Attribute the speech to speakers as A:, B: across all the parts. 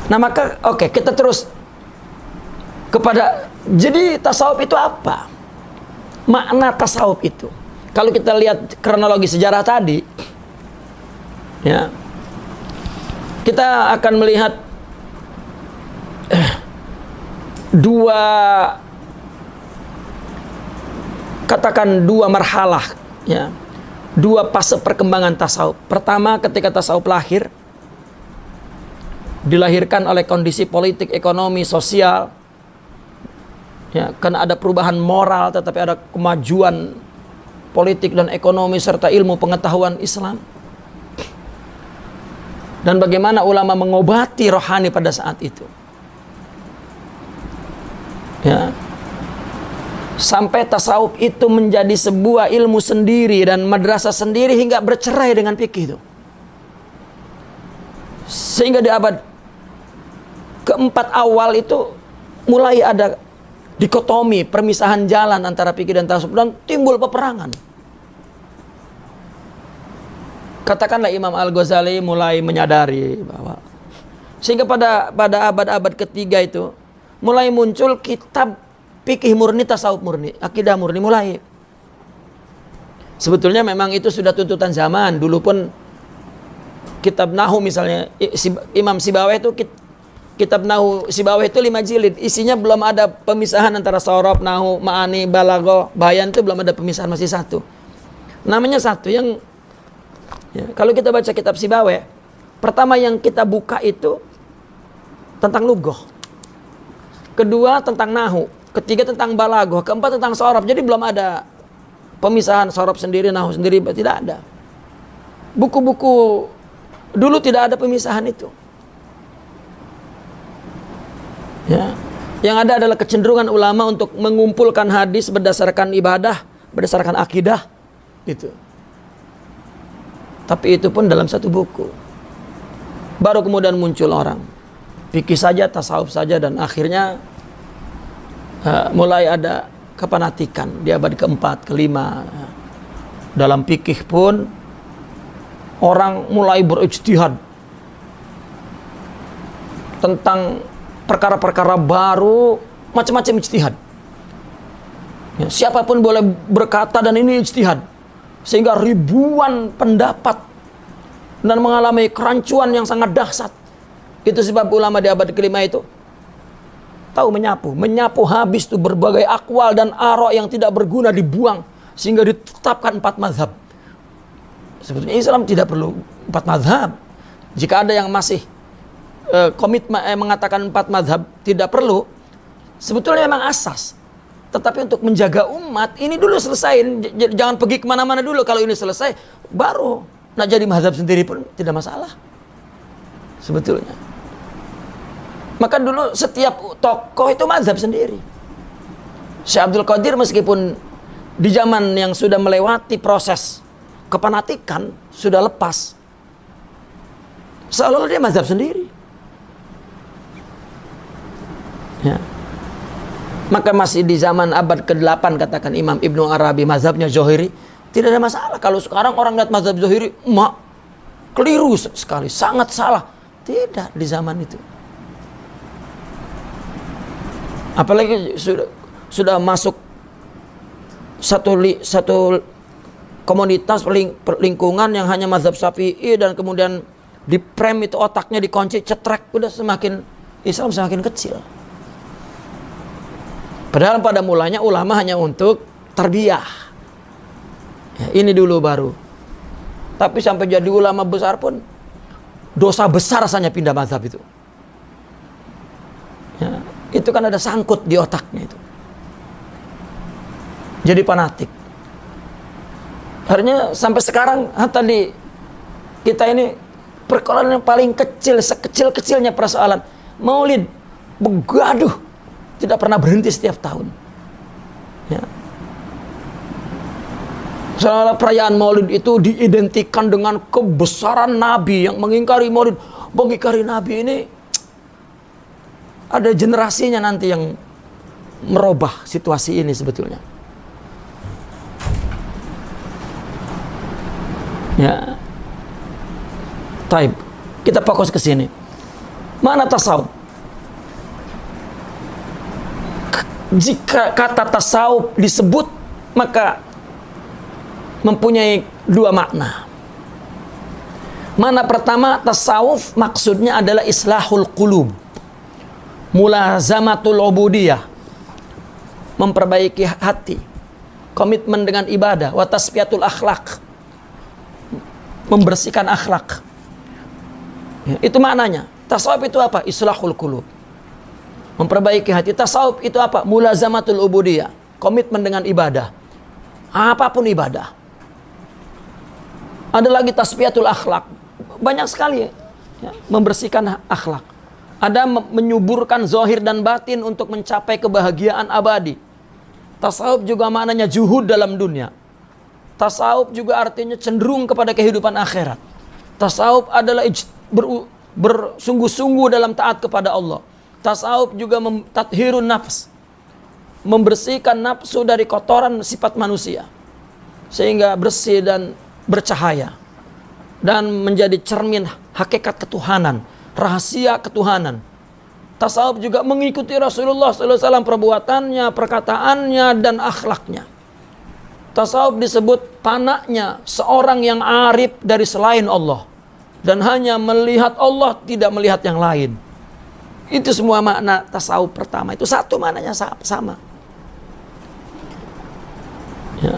A: Nah maka oke, kita terus kepada, jadi tasawuf itu apa? Makna tasawuf itu. Kalau kita lihat kronologi sejarah tadi, ya, kita akan melihat dua marhalah, ya, dua fase perkembangan tasawuf. Pertama, ketika tasawuf lahir, dilahirkan oleh kondisi politik, ekonomi, sosial, ya, karena ada perubahan moral, tetapi ada kemajuan politik dan ekonomi serta ilmu pengetahuan Islam. Dan bagaimana ulama mengobati rohani pada saat itu, ya, sampai tasawuf itu menjadi sebuah ilmu sendiri dan madrasah sendiri hingga bercerai dengan fikih itu. Sehingga di abad keempat awal itu mulai ada dikotomi, permisahan jalan antara fikih dan tasawuf, dan timbul peperangan. Katakanlah Imam Al-Ghazali mulai menyadari bahwa, sehingga pada abad-abad ketiga itu mulai muncul kitab fikih murni, tasawuf murni, akidah murni mulai. Sebetulnya memang itu sudah tuntutan zaman. Dulu pun kitab Nahu misalnya, Imam Sibawayh itu kitab Nahu Sibawayh itu 5 jilid. Isinya belum ada pemisahan antara sorob, Nahu, Ma'ani, Balaghah, Bayan, itu belum ada pemisahan, masih satu. Namanya satu yang, ya, kalau kita baca kitab Sibawayh, pertama yang kita buka itu tentang lughah, kedua tentang Nahu, ketiga tentang Balaghah, keempat tentang sorob. Jadi belum ada pemisahan sorob sendiri, Nahu sendiri, tidak ada. Buku-buku dulu tidak ada pemisahan itu. Ya, yang ada adalah kecenderungan ulama untuk mengumpulkan hadis berdasarkan ibadah, berdasarkan akidah, gitu. Tapi itu pun dalam satu buku. Baru kemudian muncul orang fikih saja, tasawuf saja, dan akhirnya mulai ada kefanatikan di abad keempat, kelima. Dalam fikih pun orang mulai berijtihad tentang perkara-perkara baru, macam-macam ijtihad. Ya, siapapun boleh berkata dan ini ijtihad, sehingga ribuan pendapat dan mengalami kerancuan yang sangat dahsyat. Itu sebab ulama di abad kelima itu tahu menyapu habis tuh berbagai akwal dan arok yang tidak berguna, dibuang, sehingga ditetapkan 4 mazhab. Sebetulnya Islam tidak perlu 4 mazhab. Jika ada yang masih komitmen mengatakan 4 mazhab tidak perlu, sebetulnya memang asas. Tetapi untuk menjaga umat, ini dulu selesai. Jangan pergi kemana-mana dulu. Kalau ini selesai, baru nak jadi mazhab sendiri pun tidak masalah, sebetulnya. Maka dulu setiap tokoh itu mazhab sendiri. Syekh Abdul Qadir meskipun di zaman yang sudah melewati proses kefanatikan, sudah lepas, seolah-olah dia mazhab sendiri. Ya. Maka masih di zaman abad ke-8 katakan Imam Ibnu Arabi mazhabnya Zuhairi, tidak ada masalah. Kalau sekarang orang lihat mazhab Zuhairi, keliru sekali, sangat salah. Tidak di zaman itu. Apalagi sudah masuk satu komunitas lingkungan yang hanya mazhab Syafi'i, dan kemudian di prem itu otaknya dikunci, cetrek, udah semakin Islam semakin kecil. Padahal pada mulanya ulama hanya untuk tarbiyah. Ya, ini dulu baru. Tapi sampai jadi ulama besar pun dosa besar rasanya pindah mazhab itu. Ya, itu kan ada sangkut di otaknya itu. Jadi fanatik. Akhirnya sampai sekarang tadi kita ini perkara yang paling kecil, sekecil-kecilnya persoalan Maulid, begaduh, tidak pernah berhenti setiap tahun. Ya. Soalnya perayaan Maulid itu diidentikan dengan kebesaran Nabi. Yang mengingkari Maulid, mengingkari Nabi ini, ada generasinya nanti yang merubah situasi ini sebetulnya. Ya. Taib, kita fokus ke sini. Mana tasawuf? Jika kata tasawuf disebut, maka mempunyai dua makna. Mana pertama, tasawuf maksudnya adalah islahul qulub, mulazamatul ubudiyah, memperbaiki hati, komitmen dengan ibadah, wa tasfiyatul akhlak, membersihkan akhlak. Ya, itu maknanya. Tasawuf itu apa? Islahul qulub, memperbaiki hati. Tasawuf itu apa? Mulazamatul ubudiyah, komitmen dengan ibadah, apapun ibadah. Ada lagi tasfiyatul akhlak, banyak sekali ya, membersihkan akhlak. Ada menyuburkan zahir dan batin untuk mencapai kebahagiaan abadi. Tasawuf juga maknanya juhud dalam dunia. Tasawuf juga artinya cenderung kepada kehidupan akhirat. Tasawuf adalah bersungguh-sungguh dalam taat kepada Allah. Tasawuf juga tathhirun nafs, membersihkan nafsu dari kotoran sifat manusia sehingga bersih dan bercahaya dan menjadi cermin hakikat ketuhanan, rahasia ketuhanan. Tasawuf juga mengikuti Rasulullah SAW, perbuatannya, perkataannya, dan akhlaknya. Tasawuf disebut panaknya seorang yang arif dari selain Allah dan hanya melihat Allah, tidak melihat yang lain. Itu semua makna tasawuf pertama. Itu satu maknanya sama. Ya.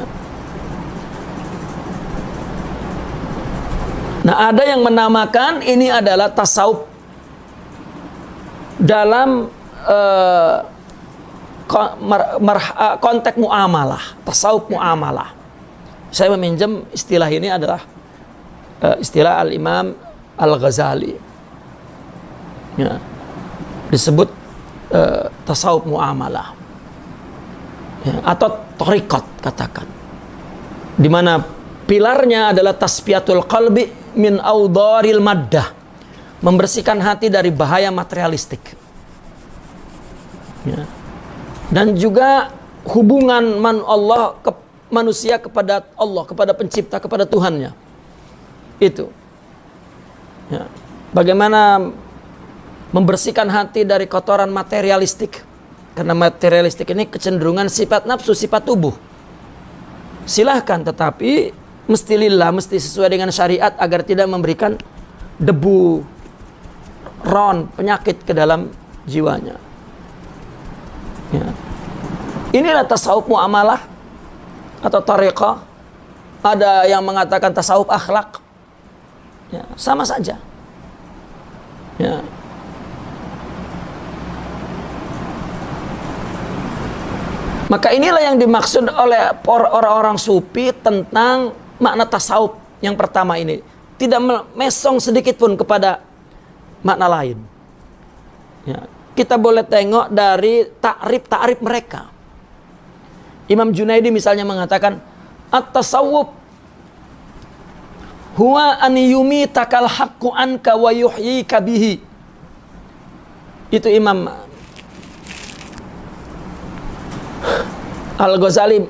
A: Nah, ada yang menamakan ini adalah tasawuf dalam konteks muamalah, tasawuf muamalah. Saya meminjam istilah ini adalah istilah Al-Imam Al-Ghazali. Ya. Disebut tasawuf muamalah. Ya, atau thariqat katakan. Di mana pilarnya adalah tasfiyatul qalbi min awdaril maddah, membersihkan hati dari bahaya materialistik. Ya. Dan juga hubungan manusia kepada Allah, kepada pencipta, kepada Tuhannya. Itu. Ya. Bagaimana membersihkan hati dari kotoran materialistik. Karena materialistik ini kecenderungan sifat nafsu, sifat tubuh. Silahkan, tetapi mesti lillah, mesti sesuai dengan syariat agar tidak memberikan debu, ron, penyakit ke dalam jiwanya. Ya. Inilah tasawuf muamalah atau tariqah. Ada yang mengatakan tasawuf akhlak. Ya, sama saja. Ya. Maka inilah yang dimaksud oleh orang-orang sufi tentang makna tasawuf yang pertama ini. Tidak mesong sedikit pun kepada makna lain. Ya. Kita boleh tengok dari takrif mereka. Imam Junaidi misalnya mengatakan, at-tasawuf huwa an yumitakal haqqu anka wa yuhyika bihi. Itu Imam Al-Ghazali,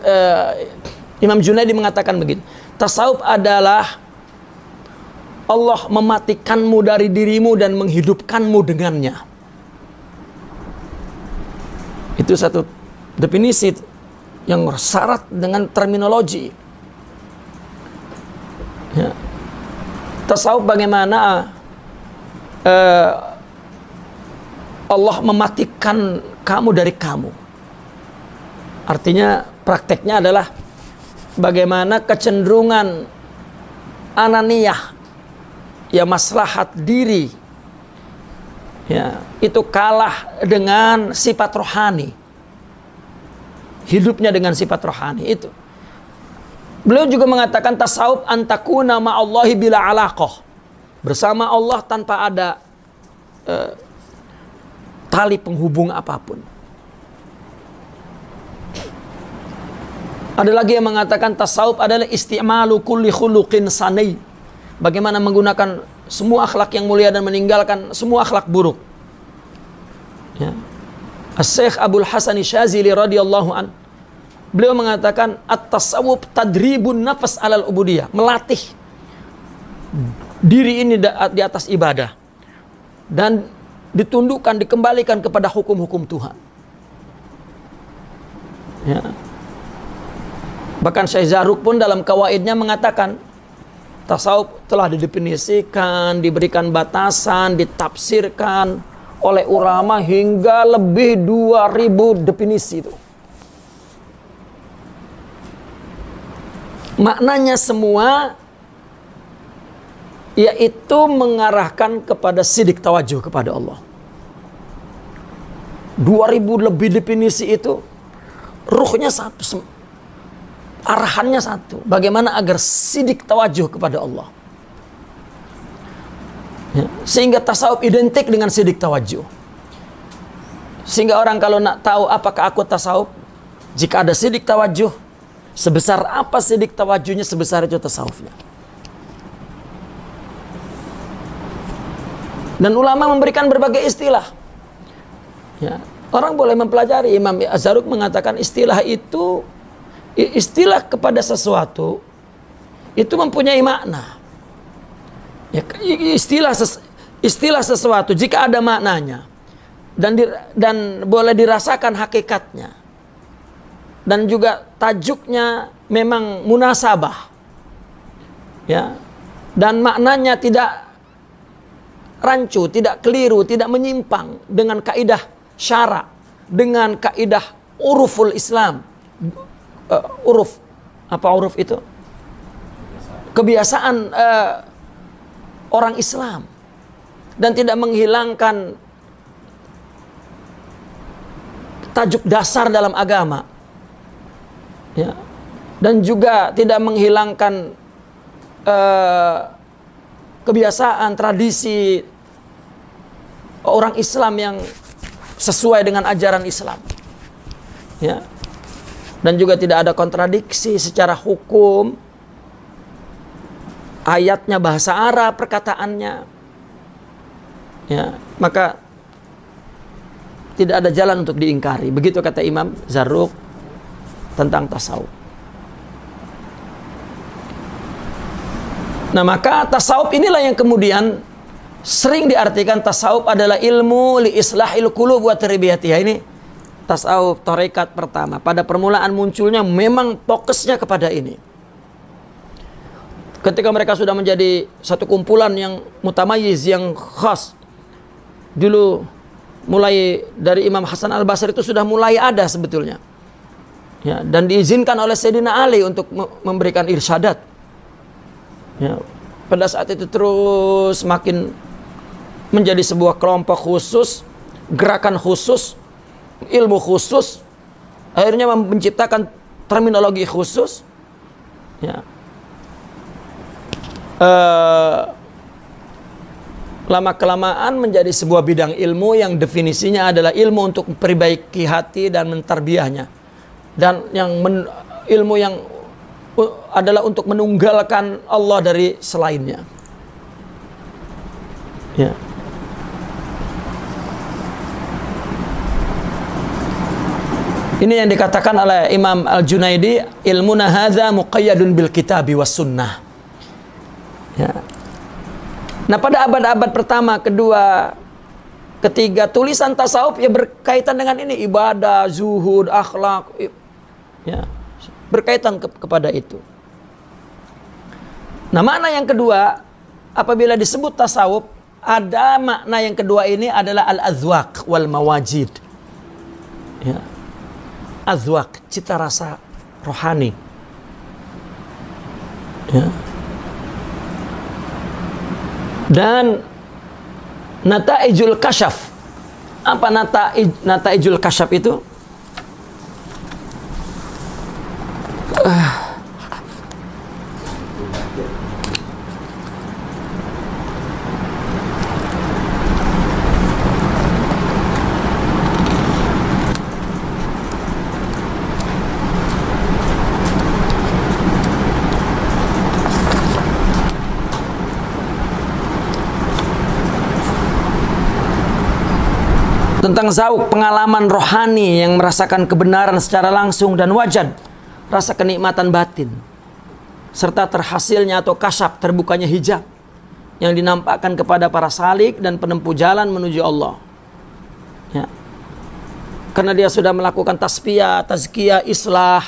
A: Imam Junaidi mengatakan begini, tasawuf adalah Allah mematikanmu dari dirimu dan menghidupkanmu dengannya. Itu satu definisi yang syarat dengan terminologi. Ya. Tasawuf bagaimana Allah mematikan kamu dari kamu. Artinya prakteknya adalah bagaimana kecenderungan ananiyah, ya maslahat diri, ya itu kalah dengan sifat rohani. Hidupnya dengan sifat rohani itu. Beliau juga mengatakan tasawuf antakuna ma'allahi bila alaqah, bersama Allah tanpa ada tali penghubung apapun. Ada lagi yang mengatakan tasawuf adalah isti'malu kulli khuluqin sanai, bagaimana menggunakan semua akhlak yang mulia dan meninggalkan semua akhlak buruk. Ya. As-Syekh Abdul Hasan Syazili radhiyallahu an, beliau mengatakan at-tasawuf tadribun nafas alal ubudiyah, melatih diri ini di atas ibadah dan ditundukkan, dikembalikan kepada hukum-hukum Tuhan. Ya. Bahkan Syekh Zarruq pun dalam kawaidnya mengatakan tasawuf telah didefinisikan, diberikan batasan, ditafsirkan oleh ulama hingga lebih 2000 definisi itu. Maknanya semua yaitu mengarahkan kepada sidik tawajuh kepada Allah. 2000 lebih definisi itu ruhnya satu, arahannya satu. Bagaimana agar sidik tawajuh kepada Allah. Ya, sehingga tasawuf identik dengan sidik tawajuh. Sehingga orang kalau nak tahu apakah aku tasawuf, jika ada sidik tawajuh, sebesar apa sidik tawajuhnya, sebesar itu tasawufnya. Dan ulama memberikan berbagai istilah. Ya, orang boleh mempelajari. Imam Zarruq mengatakan istilah itu, istilah kepada sesuatu itu mempunyai makna. Ya, istilah sesuatu jika ada maknanya dan boleh dirasakan hakikatnya, dan juga tajuknya memang munasabah, ya, dan maknanya tidak rancu, tidak keliru, tidak menyimpang dengan kaidah syara, dengan kaidah uruful Islam. Uruf, apa uruf itu? Kebiasaan orang Islam, dan tidak menghilangkan tajuk dasar dalam agama, ya, dan juga tidak menghilangkan kebiasaan tradisi orang Islam yang sesuai dengan ajaran Islam, ya. Dan juga tidak ada kontradiksi secara hukum, ayatnya bahasa Arab, perkataannya, ya, maka tidak ada jalan untuk diingkari. Begitu kata Imam Zarruq tentang tasawuf. Nah, maka tasawuf inilah yang kemudian sering diartikan tasawuf adalah ilmu li islahil qulub wa tarbiyatiha. Ini tasawuf tarekat pertama. Pada permulaan munculnya memang fokusnya kepada ini. Ketika mereka sudah menjadi satu kumpulan yang mutamayyiz, yang khas. Dulu mulai dari Imam Hasan Al-Basri itu sudah mulai ada sebetulnya. Ya, dan diizinkan oleh Sayyidina Ali untuk memberikan irsyadat. Ya, pada saat itu terus makin menjadi sebuah kelompok khusus, gerakan khusus, ilmu khusus, akhirnya menciptakan terminologi khusus, ya. Lama-kelamaan menjadi sebuah bidang ilmu yang definisinya adalah ilmu untuk memperbaiki hati dan mentarbiahnya, dan ilmu yang adalah untuk menunggalkan Allah dari selainnya, ya. Ini yang dikatakan oleh Imam Al-Junaidi, ilmuna hadza muqayyadun bil kitabi was sunnah. Ya. Nah, pada abad-abad pertama, kedua, ketiga, tulisan tasawuf ya berkaitan dengan ini, ibadah, zuhud, akhlak, ya, berkaitan kepada itu. Nah, makna yang kedua, apabila disebut tasawuf, ada makna yang kedua ini adalah al-azwaq wal mawajid. Ya. Azwaq, cita rasa rohani, ya. Dan nataijul kasyaf. Apa nataijul kasyaf itu? Tentang zauk, pengalaman rohani yang merasakan kebenaran secara langsung, dan wajad, rasa kenikmatan batin, serta terhasilnya atau kasyaf, terbukanya hijab yang dinampakkan kepada para salik dan penempuh jalan menuju Allah. Ya. Karena dia sudah melakukan tasfiyah, tazkiyah, islah,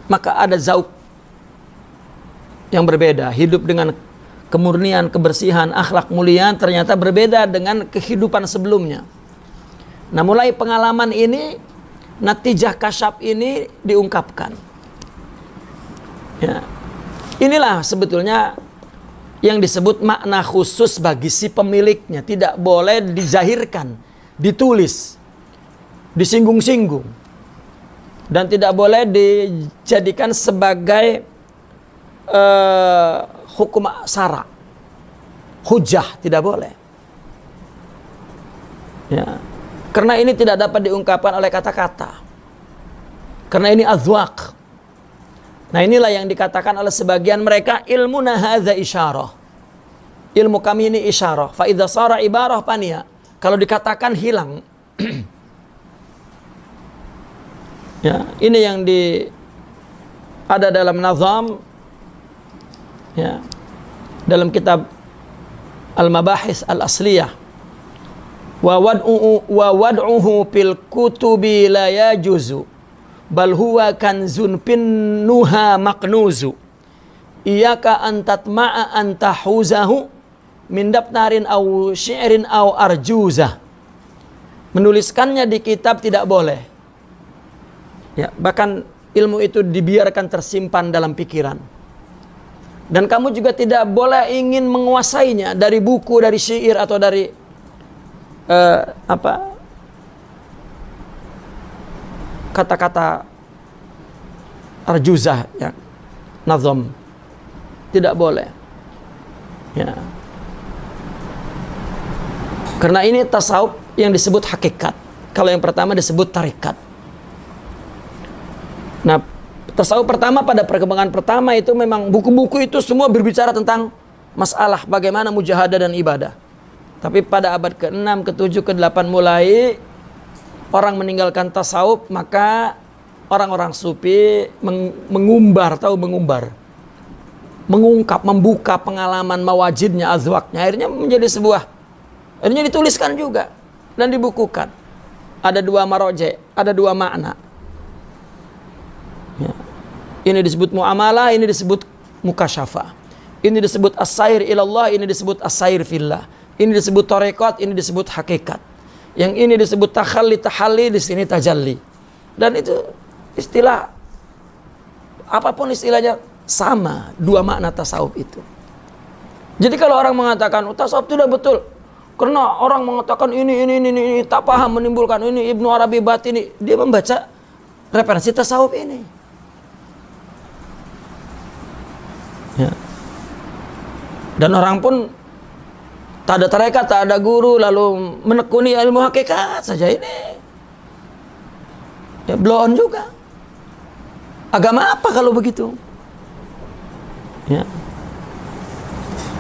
A: maka ada zauq yang berbeda. Hidup dengan kemurnian, kebersihan, akhlak mulia ternyata berbeda dengan kehidupan sebelumnya. Nah, mulai pengalaman ini, natijah kasyaf ini diungkapkan. Ya. Inilah sebetulnya yang disebut makna khusus bagi si pemiliknya. Tidak boleh dizahirkan, ditulis, disinggung-singgung, dan tidak boleh dijadikan sebagai hukum syara, hujah, tidak boleh. Ya. Karena ini tidak dapat diungkapkan oleh kata-kata. Karena ini azwaq. Nah, inilah yang dikatakan oleh sebagian mereka, ilmuna hadza isyarah. Ilmu kami ini isyarah. Fa idza sara ibarah pania. Kalau dikatakan hilang. Ya, ini yang ada dalam nazam, ya, dalam kitab Al-Mabahis Al-Asliyah. Wa wad'uhu fil kutubi la yajuzu bal huwa kanzun pinnuha maqnuzu iyyaka an tatma'a an tahuzahu min daftarin aw syi'rin aw arjuzah. Menuliskannya di kitab tidak boleh. Ya, bahkan ilmu itu dibiarkan tersimpan dalam pikiran. Dan kamu juga tidak boleh ingin menguasainya dari buku, dari syair atau dari kata-kata arjuzah, ya, nazam. Tidak boleh. Ya. Karena ini tasawuf yang disebut hakikat. Kalau yang pertama disebut tarikat. Nah, tasawuf pertama pada perkembangan pertama itu memang buku-buku itu semua berbicara tentang masalah bagaimana mujahadah dan ibadah. Tapi pada abad ke-6, ke-7, ke-8 mulai orang meninggalkan tasawuf, maka orang-orang sufi mengumbar, mengungkap, membuka pengalaman mawajidnya, azwaknya. Akhirnya dituliskan juga dan dibukukan. Ada dua maroje, ada dua makna. Ya. Ini disebut muamalah, ini disebut mukasyafah. Ini disebut as-sair ilallah, ini disebut as-sair fillah. Ini disebut tarekat, ini disebut hakikat. Yang ini disebut tahalli, di sini tajalli. Dan itu istilah, apapun istilahnya sama, dua makna tasawuf itu. Jadi kalau orang mengatakan tasawuf itu sudah betul, karena orang mengatakan ini tak paham, menimbulkan ini, Ibnu Arabi Batini, dia membaca referensi tasawuf ini. Ya. Dan orang pun tak ada tarekat, tak ada guru, lalu menekuni ilmu hakikat saja ini. Ya, blow on juga. Agama apa kalau begitu? Ya.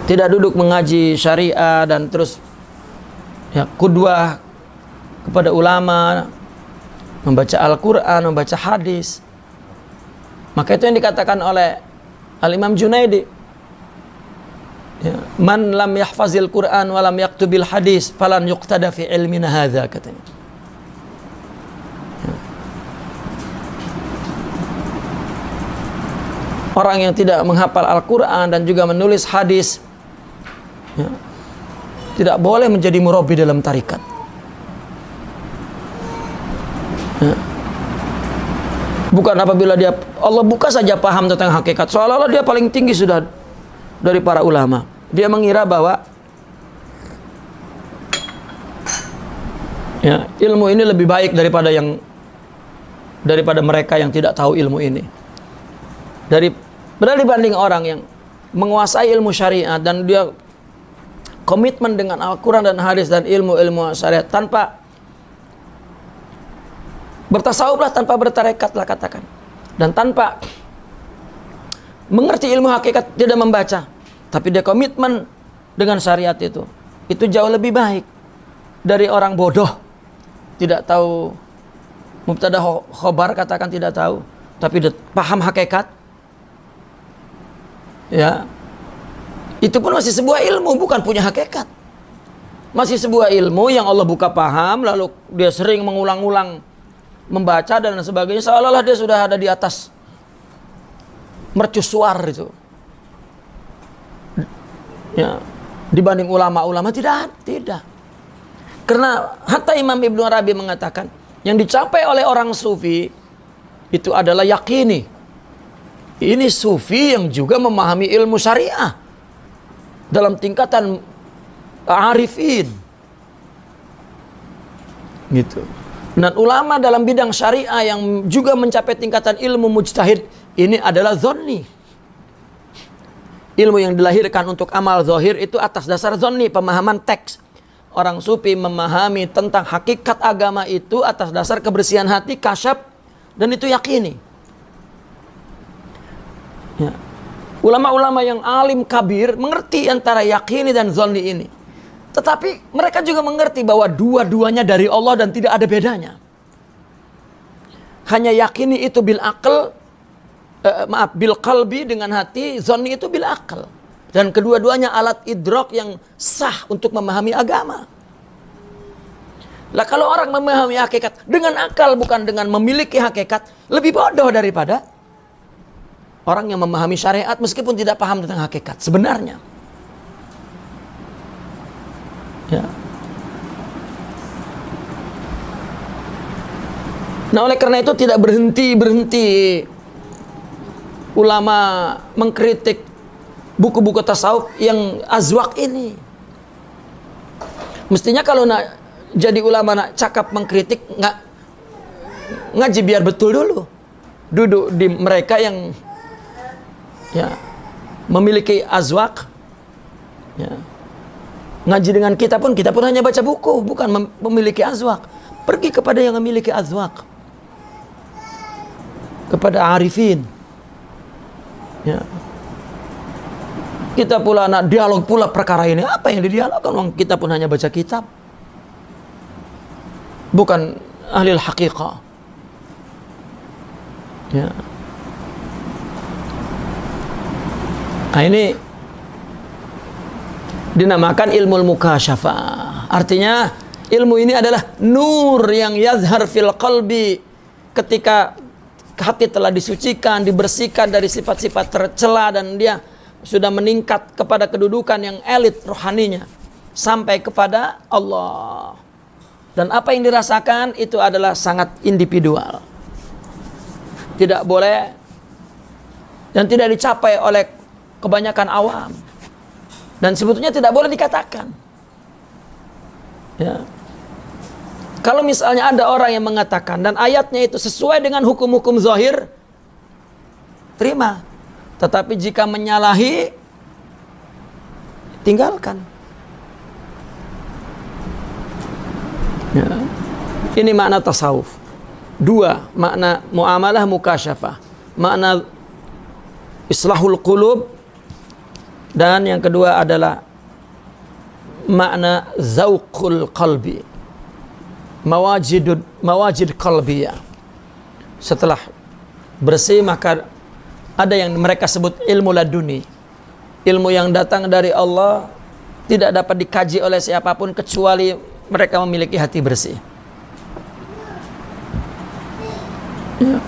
A: Tidak duduk mengaji syariah dan terus ya qudwah kepada ulama, membaca Al-Quran, membaca hadis. Maka itu yang dikatakan oleh Al-Imam Junaidi. Ya, man lam yahfazil Quran wa lam yaktubil hadis falan yuqtada fi ilmina hadza, katanya. Ya. Orang yang tidak menghafal Al-Quran dan juga menulis hadis, ya, tidak boleh menjadi murabbi dalam tarikat. Ya. Bukan apabila dia Allah buka saja paham tentang hakikat, seolah-olah dia paling tinggi sudah dari para ulama. Dia mengira bahwa ya, ilmu ini lebih baik daripada mereka yang tidak tahu ilmu ini. Padahal dibanding orang yang menguasai ilmu syariat dan dia komitmen dengan Al-Quran dan hadis dan ilmu-ilmu syariat, tanpa bertasawuflah, tanpa bertarekatlah katakan, dan tanpa mengerti ilmu hakikat, tidak membaca, tapi dia komitmen dengan syariat itu jauh lebih baik dari orang bodoh, tidak tahu mubtada khobar, katakan tidak tahu, tapi paham hakikat. Ya, Itu pun masih sebuah ilmu, bukan punya hakikat. Masih sebuah ilmu yang Allah buka paham, lalu dia sering mengulang-ulang membaca dan sebagainya, seolah-olah dia sudah ada di atas mercusuar itu. Ya, dibanding ulama-ulama tidak. Karena hatta Imam Ibnu Arabi mengatakan, yang dicapai oleh orang sufi itu adalah yakini. Ini sufi yang juga memahami ilmu syariah dalam tingkatan arifin. Gitu. Dan ulama dalam bidang syariah yang juga mencapai tingkatan ilmu mujtahid, ini adalah zonni. Ilmu yang dilahirkan untuk amal zahir itu atas dasar zonni, pemahaman teks. Orang sufi memahami tentang hakikat agama itu atas dasar kebersihan hati, kasyaf, dan itu yakini. Ya. Ulama-ulama yang alim kabir mengerti antara yakini dan zonni ini. Tetapi mereka juga mengerti bahwa dua-duanya dari Allah dan tidak ada bedanya. Hanya yakini itu bil akal, bil qalbi dengan hati, zonni itu bil akal. Dan kedua-duanya alat idrok yang sah untuk memahami agama. Lah kalau orang memahami hakikat dengan akal bukan dengan memiliki hakikat, lebih bodoh daripada orang yang memahami syariat meskipun tidak paham tentang hakikat sebenarnya. Ya. Nah, oleh karena itu tidak berhenti ulama mengkritik buku-buku tasawuf yang azwaq ini. Mestinya kalau nak jadi ulama, nak cakap mengkritik, ngaji biar betul dulu. Duduk di mereka yang ya memiliki azwaq. Ya. Ngaji dengan kita pun hanya baca buku, bukan memiliki azwaq. Pergi kepada yang memiliki azwaq, kepada arifin. Ya. Kita pula nak dialog pula perkara ini. Apa yang didialogkan? Kita pun hanya baca kitab, bukan ahli haqiqah. Ya. Nah, ini dinamakan ilmu mukasyafah. Artinya ilmu ini adalah nur yang yazhar fil qalbi. Ketika hati telah disucikan, dibersihkan dari sifat-sifat tercela, dan dia sudah meningkat kepada kedudukan yang elit rohaninya sampai kepada Allah. Dan apa yang dirasakan itu adalah sangat individual. Tidak boleh dan tidak dicapai oleh kebanyakan awam. Dan sebetulnya tidak boleh dikatakan. Ya. Kalau misalnya ada orang yang mengatakan dan ayatnya itu sesuai dengan hukum-hukum zahir, terima. Tetapi jika menyalahi, tinggalkan. Ya. Ini makna tasawuf. Dua, makna muamalah mukasyafah. Makna islahul qulub. Dan yang kedua adalah makna zauqul qalbi, mawajid qalbiyah. Setelah bersih maka ada yang mereka sebut ilmu laduni, ilmu yang datang dari Allah, tidak dapat dikaji oleh siapapun kecuali mereka memiliki hati bersih. Ya.